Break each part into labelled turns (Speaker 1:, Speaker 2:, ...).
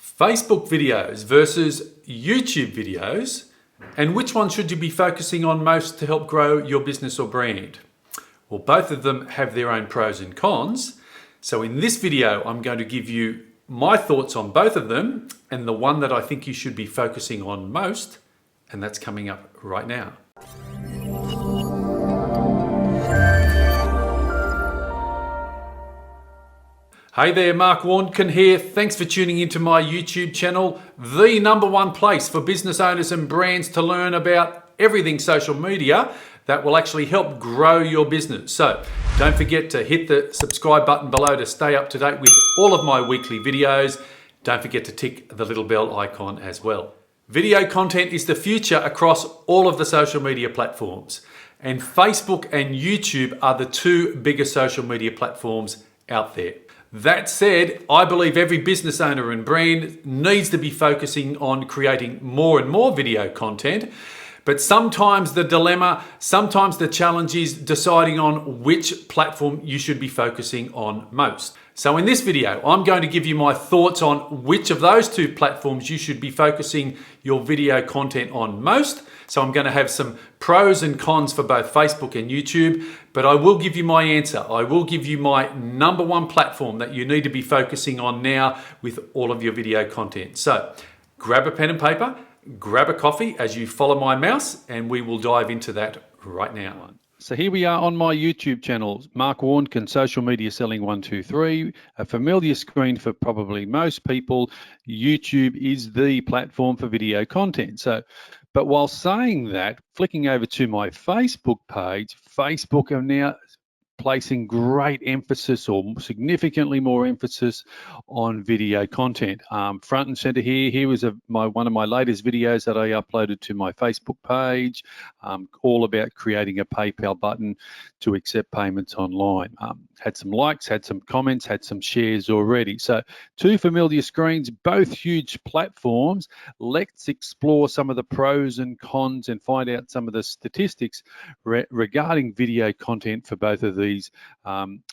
Speaker 1: Facebook videos versus YouTube videos, and which one should you be focusing on most to help grow your business or brand? Well, both of them have their own pros and cons. So in this video, I'm going to give you my thoughts on both of them and the one that I think you should be focusing on most, and that's coming up right now. Hey there, Mark Warnken here. Thanks for tuning into my YouTube channel, the #1 place for business owners and brands to learn about everything social media that will actually help grow your business. So don't forget to hit the subscribe button below to stay up to date with all of my weekly videos. Don't forget to tick the little bell icon as well. Video content is the future across all of the social media platforms, and Facebook and YouTube are the two biggest social media platforms out there. That said, I believe every business owner and brand needs to be focusing on creating more and more video content. But sometimes the dilemma, sometimes the challenge is deciding on which platform you should be focusing on most. So in this video, I'm going to give you my thoughts on which of those two platforms you should be focusing your video content on most. So I'm going to have some pros and cons for both Facebook and YouTube, but I will give you my answer. I will give you my #1 platform that you need to be focusing on now with all of your video content. So grab a pen and paper, grab a coffee as you follow my mouse, and we will dive into that right now.
Speaker 2: So here we are on my YouTube channel, Mark Warnken, Social Media Selling 123, a familiar screen for probably most people. YouTube is the platform for video content. But while saying that, flicking over to my Facebook page, Facebook are now placing great emphasis, or significantly more emphasis, on video content. Front and center here was one of my latest videos that I uploaded to my Facebook page, all about creating a PayPal button to accept payments online. Had some likes, had some comments, had some shares already. So two familiar screens, both huge platforms. Let's explore some of the pros and cons and find out some of the statistics regarding video content for both of these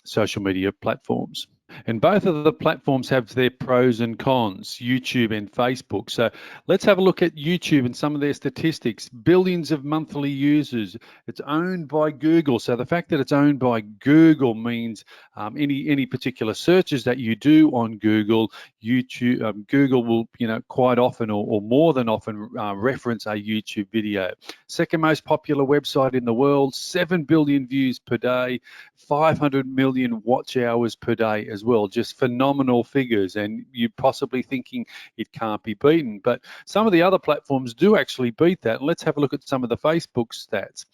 Speaker 2: social media platforms. And both of the platforms have their pros and cons, YouTube and Facebook. So let's have a look at YouTube and some of their statistics. Billions of monthly users. It's owned by Google. So the fact that it's owned by Google means any particular searches that you do on Google, Google will, quite often or more than often reference a YouTube video. Second most popular website in the world, 7 billion views per day, 500 million watch hours per day as well. Just phenomenal figures, and you're possibly thinking it can't be beaten, but some of the other platforms do actually beat that. Let's have a look at some of the Facebook stats.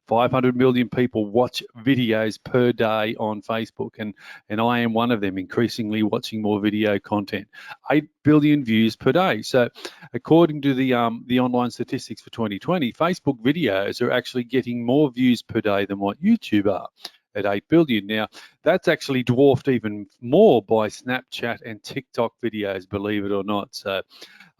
Speaker 2: 500 million people watch videos per day on Facebook, and I am one of them, increasingly watching more video content. 8 billion views per day. So according to the online statistics for 2020, Facebook videos are actually getting more views per day than what YouTube are, at 8 billion. Now, that's actually dwarfed even more by Snapchat and TikTok videos, believe it or not. So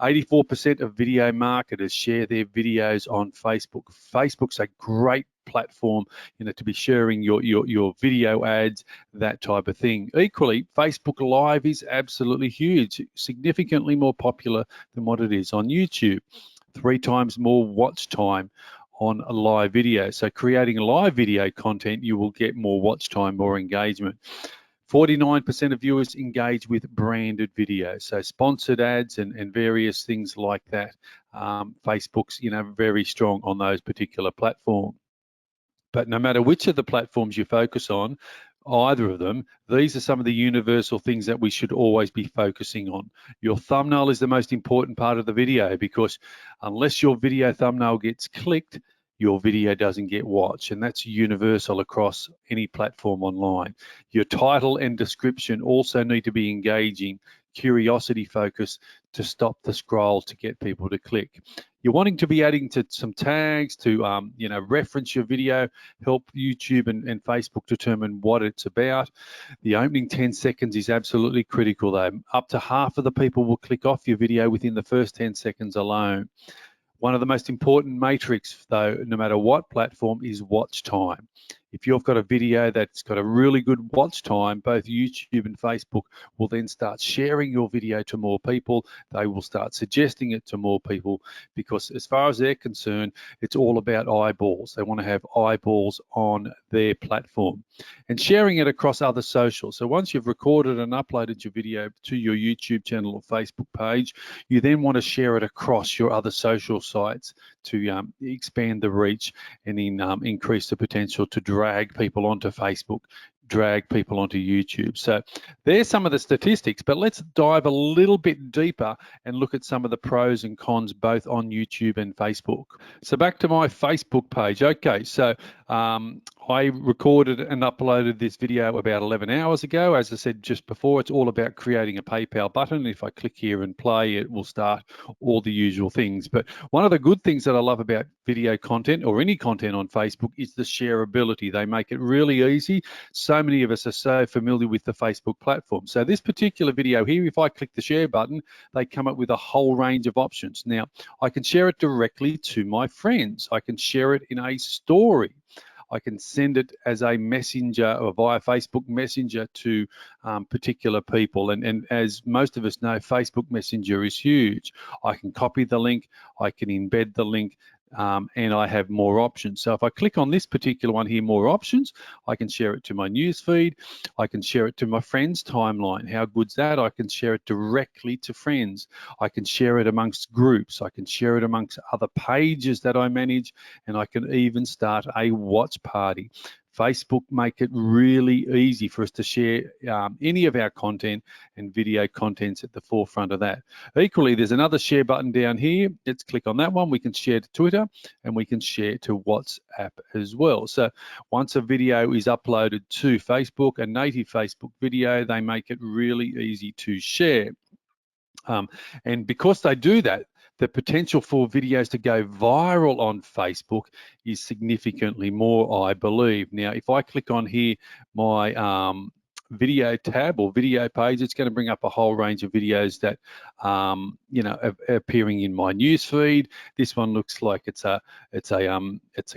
Speaker 2: 84% of video marketers share their videos on Facebook. Facebook's a great platform, to be sharing your video ads, that type of thing. Equally, Facebook Live is absolutely huge, significantly more popular than what it is on YouTube. 3 times more watch time on a live video. So creating live video content, you will get more watch time, more engagement. 49% of viewers engage with branded videos, so sponsored ads and various things like that. Facebook's, very strong on those particular platforms. But no matter which of the platforms you focus on, either of them, these are some of the universal things that we should always be focusing on. Your thumbnail is the most important part of the video, because unless your video thumbnail gets clicked, your video doesn't get watched, and that's universal across any platform online. Your title and description also need to be engaging, curiosity focused, to stop the scroll to get people to click. You're wanting to be adding to some tags to reference your video, help YouTube and Facebook determine what it's about. The opening 10 seconds is absolutely critical though. Up to half of the people will click off your video within the first 10 seconds alone. One of the most important metrics, though, no matter what platform, is watch time. If you've got a video that's got a really good watch time, both YouTube and Facebook will then start sharing your video to more people. They will start suggesting it to more people, because as far as they're concerned, it's all about eyeballs. They want to have eyeballs on their platform, and sharing it across other socials. So once you've recorded and uploaded your video to your YouTube channel or Facebook page, you then want to share it across your other social sites to expand the reach and increase the potential to drag people onto Facebook, drag people onto YouTube. So there's some of the statistics, but let's dive a little bit deeper and look at some of the pros and cons both on YouTube and Facebook. So back to my Facebook page. Okay, so I recorded and uploaded this video about 11 hours ago. As I said just before, it's all about creating a PayPal button. If I click here and play, it will start all the usual things. But one of the good things that I love about video content or any content on Facebook is the shareability. They make it really easy. So many of us are so familiar with the Facebook platform. So this particular video here, if I click the share button, they come up with a whole range of options. Now, I can share it directly to my friends. I can share it in a story. I can send it as a messenger or via Facebook Messenger to particular people. And as most of us know, Facebook Messenger is huge. I can copy the link, I can embed the link, and I have more options. So if I click on this particular one here, more options, I can share it to my news feed. I can share it to my friends' timeline. How good's that? I can share it directly to friends. I can share it amongst groups. I can share it amongst other pages that I manage, and I can even start a watch party. Facebook make it really easy for us to share any of our content, and video content's at the forefront of that. Equally, there's another share button down here. Let's click on that one. We can share to Twitter and we can share to WhatsApp as well. So once a video is uploaded to Facebook, a native Facebook video, they make it really easy to share. And because they do that, the potential for videos to go viral on Facebook is significantly more, I believe. Now, if I click on here, my video tab or video page, it's going to bring up a whole range of videos that you know, are appearing in my news feed. This one looks like it's a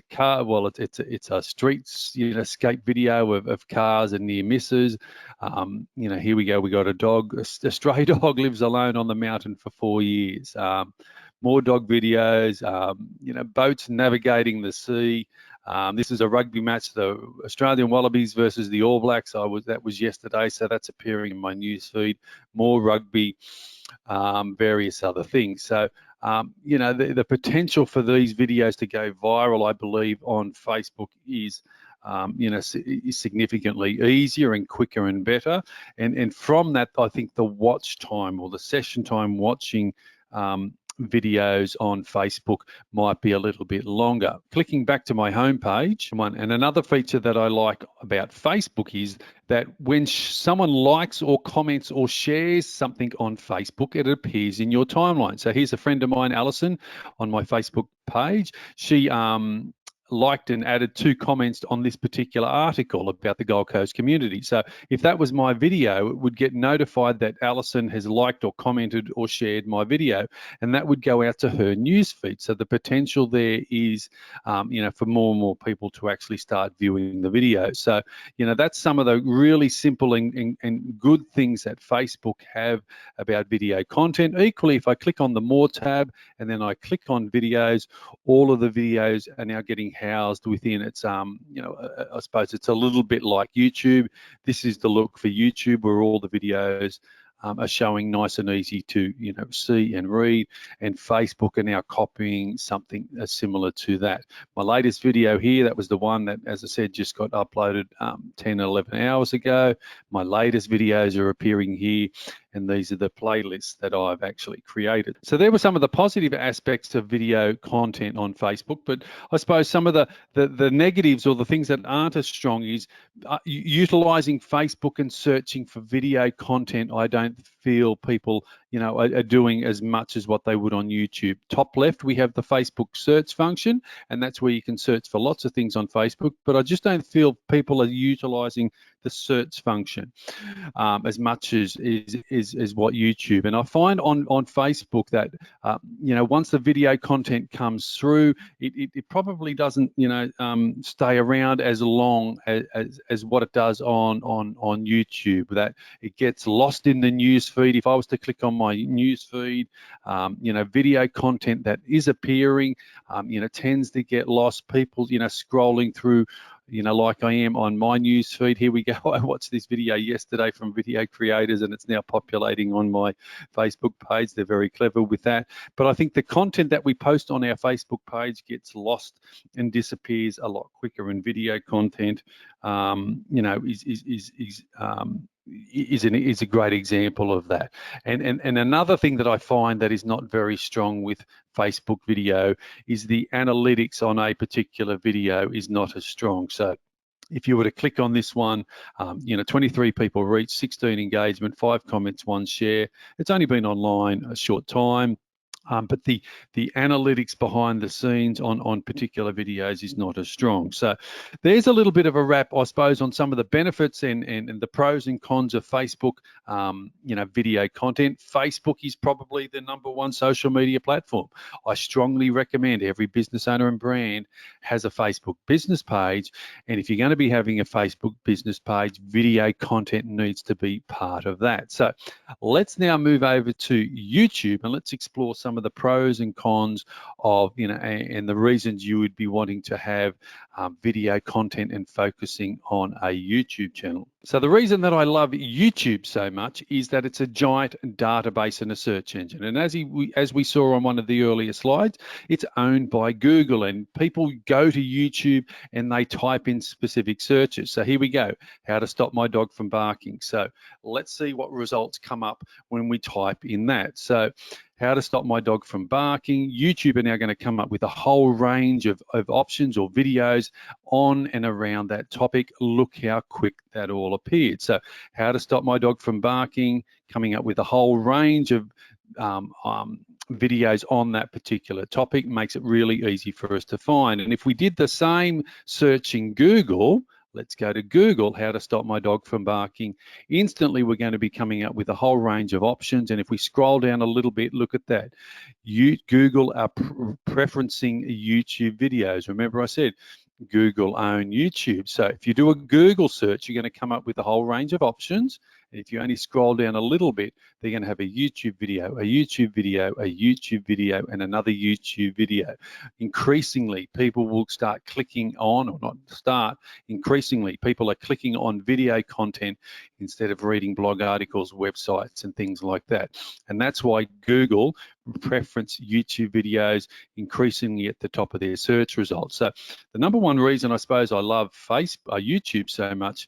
Speaker 2: car, well, it's a street, you know, escape video of cars and near misses. You know, here we go, we got a dog, a stray dog lives alone on the mountain for 4 years. More dog videos, you know, boats navigating the sea. This is a rugby match, the Australian Wallabies versus the All Blacks. That was yesterday, so that's appearing in my news feed. More rugby, various other things. So, you know, the potential for these videos to go viral, I believe, on Facebook is, you know, is significantly easier and quicker and better. And from that, I think the watch time or the session time watching videos on Facebook might be a little bit longer. Clicking back to my home page, and another feature that I like about Facebook is that when someone likes or comments or shares something on Facebook, it appears in your timeline. So here's a friend of mine, Alison, on my Facebook page. She liked and added 2 comments on this particular article about the Gold Coast community. So if that was my video, it would get notified that Alison has liked or commented or shared my video, and that would go out to her news feed. So the potential there is, you know, for more and more people to actually start viewing the video. So, you know, that's some of the really simple and good things that Facebook have about video content. Equally, if I click on the More tab and then I click on videos, all of the videos are now getting housed within its, you know, I suppose it's a little bit like YouTube. This is the look for YouTube, where all the videos are showing nice and easy to, you know, see and read, and Facebook are now copying something similar to that. My latest video here, that was the one that, as I said, just got uploaded 10 or 11 hours ago. My latest videos are appearing here, and these are the playlists that I've actually created. So there were some of the positive aspects of video content on Facebook, but I suppose some of the negatives or the things that aren't as strong is utilizing Facebook and searching for video content. I don't feel people are doing as much as what they would on YouTube. Top left, we have the Facebook search function, and that's where you can search for lots of things on Facebook, but I just don't feel people are utilizing the search function as much as what YouTube. And I find on Facebook that once the video content comes through, it probably doesn't stay around as long as what it does on YouTube. That it gets lost in the news feed. If I was to click on my news feed, video content that is appearing tends to get lost. People scrolling through like I am on my news feed. Here we go. I watched this video yesterday from video creators, and it's now populating on my Facebook page. They're very clever with that. But I think the content that we post on our Facebook page gets lost and disappears a lot quicker. And video content, is a great example of that. And another thing that I find that is not very strong with Facebook video is the analytics on a particular video is not as strong. So if you were to click on this one, 23 people reached, 16 engagement, 5 comments, 1 share. It's only been online a short time. But the analytics behind the scenes on particular videos is not as strong. So there's a little bit of a wrap, I suppose, on some of the benefits and the pros and cons of Facebook, video content. Facebook is probably the #1 social media platform. I strongly recommend every business owner and brand has a Facebook business page. And if you're going to be having a Facebook business page, video content needs to be part of that. So let's now move over to YouTube and let's explore some of the pros and cons of, and the reasons you would be wanting to have video content and focusing on a YouTube channel. So the reason that I love YouTube so much is that it's a giant database and a search engine. And as we saw on one of the earlier slides, it's owned by Google, and people go to YouTube and they type in specific searches. So here we go, how to stop my dog from barking. So let's see what results come up when we type in that. So how to stop my dog from barking. YouTube are now going to come up with a whole range of options or videos on and around that topic. Look how quick that all appeared. So how to stop my dog from barking, coming up with a whole range of videos on that particular topic, makes it really easy for us to find. And if we did the same search in Google, let's go to Google, how to stop my dog from barking. Instantly, we're going to be coming up with a whole range of options. And if we scroll down a little bit, look at that. Google are preferencing YouTube videos. Remember I said, Google own YouTube. So if you do a Google search, you're going to come up with a whole range of options. And if you only scroll down a little bit, they're going to have a YouTube video, a YouTube video, a YouTube video, and another YouTube video. Increasingly, people will start clicking on, or not start, increasingly, people are clicking on video content instead of reading blog articles, websites, and things like that. And that's why Google preference YouTube videos increasingly at the top of their search results. So the #1 reason I suppose I love YouTube so much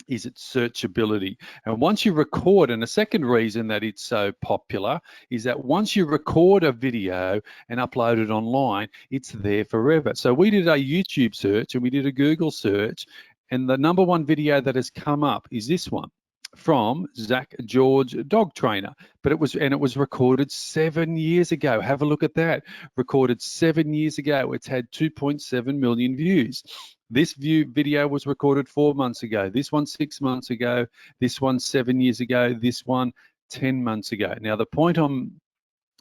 Speaker 2: is its searchability. And once you record, and the second reason that it's so popular is that once you record a video and upload it online, it's there forever. So we did a YouTube search and we did a Google search, and the #1 video that has come up is this one from Zach George, dog trainer. But it was recorded 7 years ago. Have a look at that. Recorded 7 years ago. It's had 2.7 million views. This video was recorded 4 months ago. This one 6 months ago. This one 7 years ago. This one 10 months ago. Now, the point I'm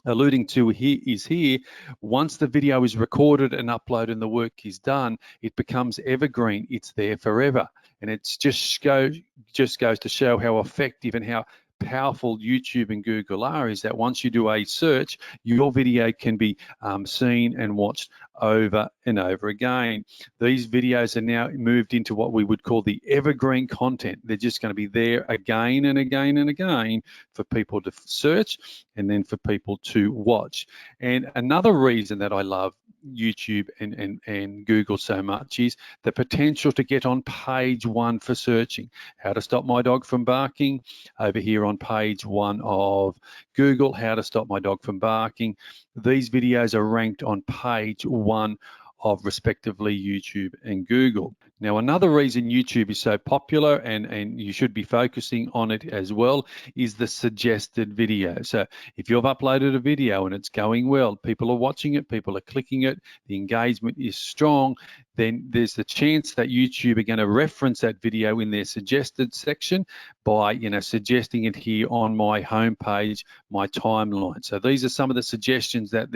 Speaker 2: alluding to here, once the video is recorded and uploaded and the work is done, it becomes evergreen. It's there forever. And it just goes to show how effective and how powerful YouTube and Google are, is that once you do a search, your video can be seen and watched over and over again. These videos are now moved into what we would call the evergreen content. They're just going to be there again and again and again for people to search and then for people to watch. And another reason that I love YouTube and Google so much is the potential to get on page 1 for searching. How to stop my dog from barking, over here on page 1 of Google, how to stop my dog from barking. These videos are ranked on page 1 of respectively YouTube and Google. Now, another reason YouTube is so popular and you should be focusing on it as well is the suggested video. So if you've uploaded a video and it's going well, people are watching it, people are clicking it, the engagement is strong, then there's the chance that YouTube are going to reference that video in their suggested section by, suggesting it here on my homepage, my timeline. So these are some of the suggestions that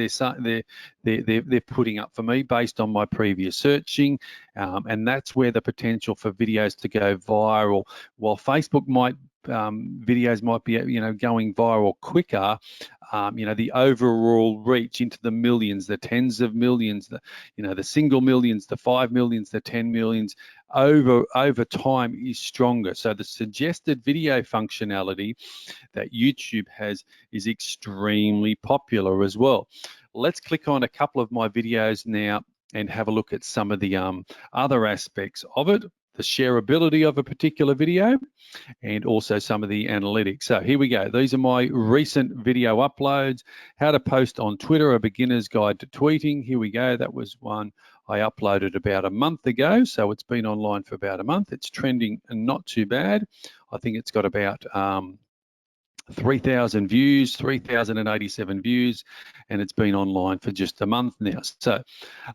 Speaker 2: they're putting up for me based on my previous searching, and that's where the potential for videos to go viral. While Facebook videos might be going viral quicker, the overall reach into the millions, the tens of millions, the single millions, the 5 millions, the 10 millions over time is stronger. So the suggested video functionality that YouTube has is extremely popular as well. Let's click on a couple of my videos now and have a look at some of the other aspects of it, the shareability of a particular video, and also some of the analytics. So here we go. These are my recent video uploads. How to post on Twitter, a beginner's guide to tweeting. Here we go. That was one I uploaded about a month ago. So it's been online for about a month. It's trending and not too bad. I think it's got about 3,000 views, 3,087 views, and it's been online for just a month now. So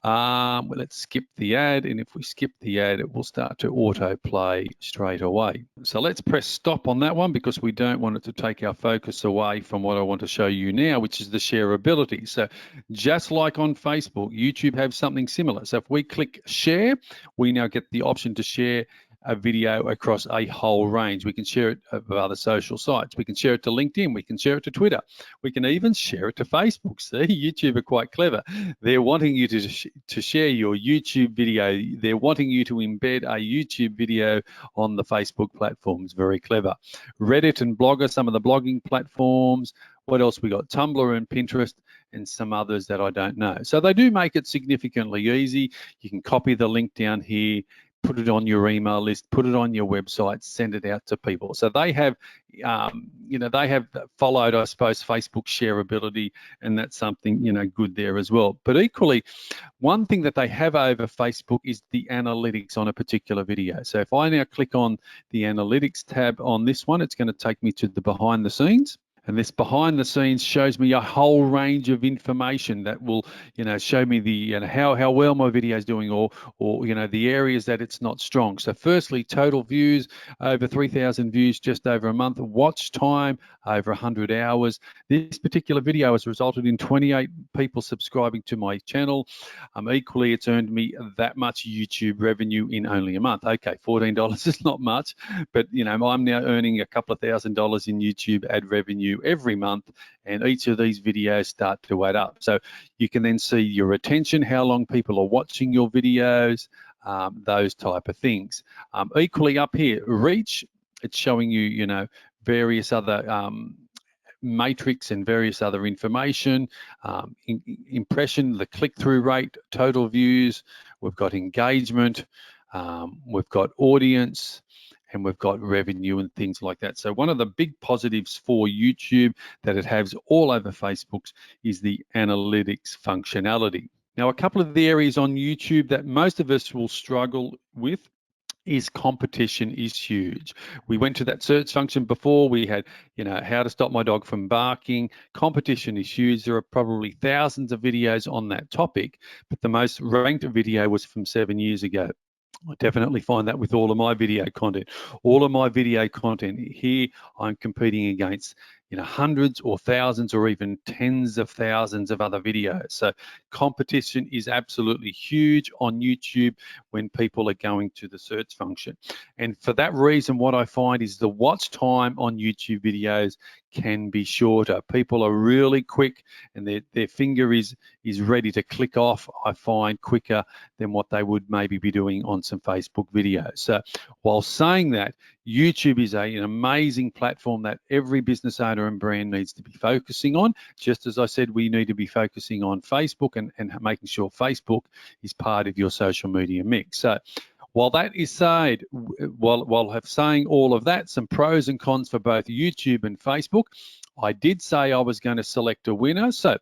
Speaker 2: let's skip the ad, and if we skip the ad, it will start to autoplay straight away. So let's press stop on that one because we don't want it to take our focus away from what I want to show you now, which is the shareability. So just like on Facebook, YouTube have something similar. So if we click share, we now get the option to share a video across a whole range. We can share it of other social sites. We can share it to LinkedIn. We can share it to Twitter. We can even share it to Facebook. See, YouTube are quite clever. They're wanting you to share your YouTube video. They're wanting you to embed a YouTube video on the Facebook platforms. Very clever. Reddit and Blogger, some of the blogging platforms. What else we got? Tumblr and Pinterest and some others that I don't know. So they do make it significantly easy. You can copy the link down here, put it on your email list, put it on your website, send it out to people. So they have, they have followed, I suppose, Facebook shareability, and that's something, good there as well. But equally, one thing that they have over Facebook is the analytics on a particular video. So if I now click on the analytics tab on this one, it's going to take me to the behind the scenes. And this behind the scenes shows me a whole range of information that will, show me the how well my video is doing, or the areas that it's not strong. So firstly, total views, over 3,000 views just over a month. Watch time, over 100 hours. This particular video has resulted in 28 people subscribing to my channel. Equally, it's earned me that much YouTube revenue in only a month. Okay, $14 is not much, but I'm now earning a couple of $1,000s in YouTube ad revenue every month, and each of these videos start to add up. So you can then see your retention, how long people are watching your videos, those type of things. Equally up here, reach, it's showing you, various other matrix and various other information, impression, the click-through rate, total views, we've got engagement, we've got audience, and we've got revenue and things like that. So one of the big positives for YouTube that it has all over Facebook's is the analytics functionality. Now, a couple of the areas on YouTube that most of us will struggle with is competition is huge. We went to that search function before. We had, how to stop my dog from barking. Competition is huge. There are probably thousands of videos on that topic, but the most ranked video was from 7 years ago. I definitely find that with all of my video content. All of my video content here, I'm competing against hundreds or thousands or even tens of thousands of other videos. So competition is absolutely huge on YouTube when people are going to the search function. And for that reason, what I find is the watch time on YouTube videos can be shorter. People are really quick, and their finger is ready to click off, I find, quicker than what they would maybe be doing on some Facebook videos. So while saying that, YouTube is an amazing platform that every business owner and brand needs to be focusing on. Just as I said, we need to be focusing on Facebook and making sure Facebook is part of your social media mix. So while that is said, while saying all of that, some pros and cons for both YouTube and Facebook, I did say I was going to select a winner. So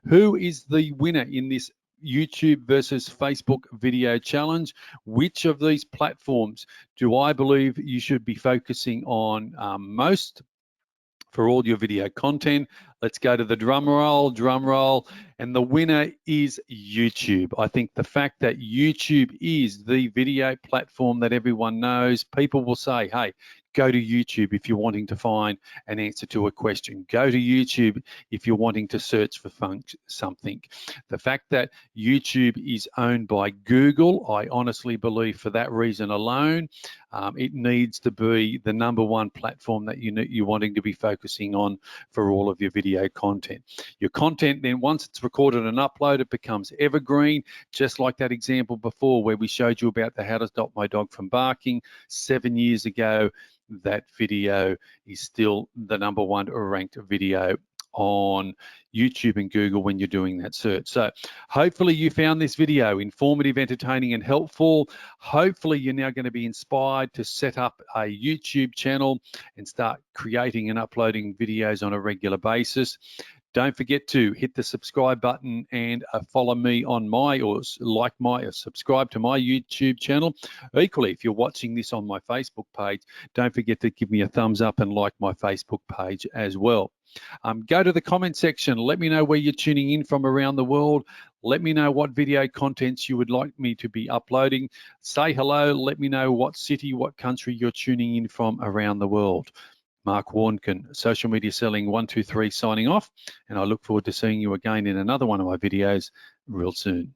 Speaker 2: who is the winner in this YouTube versus Facebook video challenge. Which of these platforms do I believe you should be focusing on most for all your video content? Let's go to the drum roll, and the winner is YouTube. I think the fact that YouTube is the video platform that everyone knows, people will say, hey, go to YouTube if you're wanting to find an answer to a question. Go to YouTube if you're wanting to search for something. The fact that YouTube is owned by Google, I honestly believe for that reason alone, it needs to be the #1 platform that you're wanting to be focusing on for all of your video content. Your content then, once it's recorded and uploaded, it becomes evergreen, just like that example before where we showed you about the how to stop my dog from barking 7 years ago. That video is still the #1 ranked video on YouTube and Google when you're doing that search. So hopefully you found this video informative, entertaining, and helpful. Hopefully you're now going to be inspired to set up a YouTube channel and start creating and uploading videos on a regular basis. Don't forget to hit the subscribe button and follow me on or subscribe to my YouTube channel. Equally, if you're watching this on my Facebook page, don't forget to give me a thumbs up and like my Facebook page as well. Go to the comment section. Let me know where you're tuning in from around the world. Let me know what video contents you would like me to be uploading. Say hello. Let me know what city, what country you're tuning in from around the world. Mark Warnken, Social Media Selling 123 signing off, and I look forward to seeing you again in another one of my videos real soon.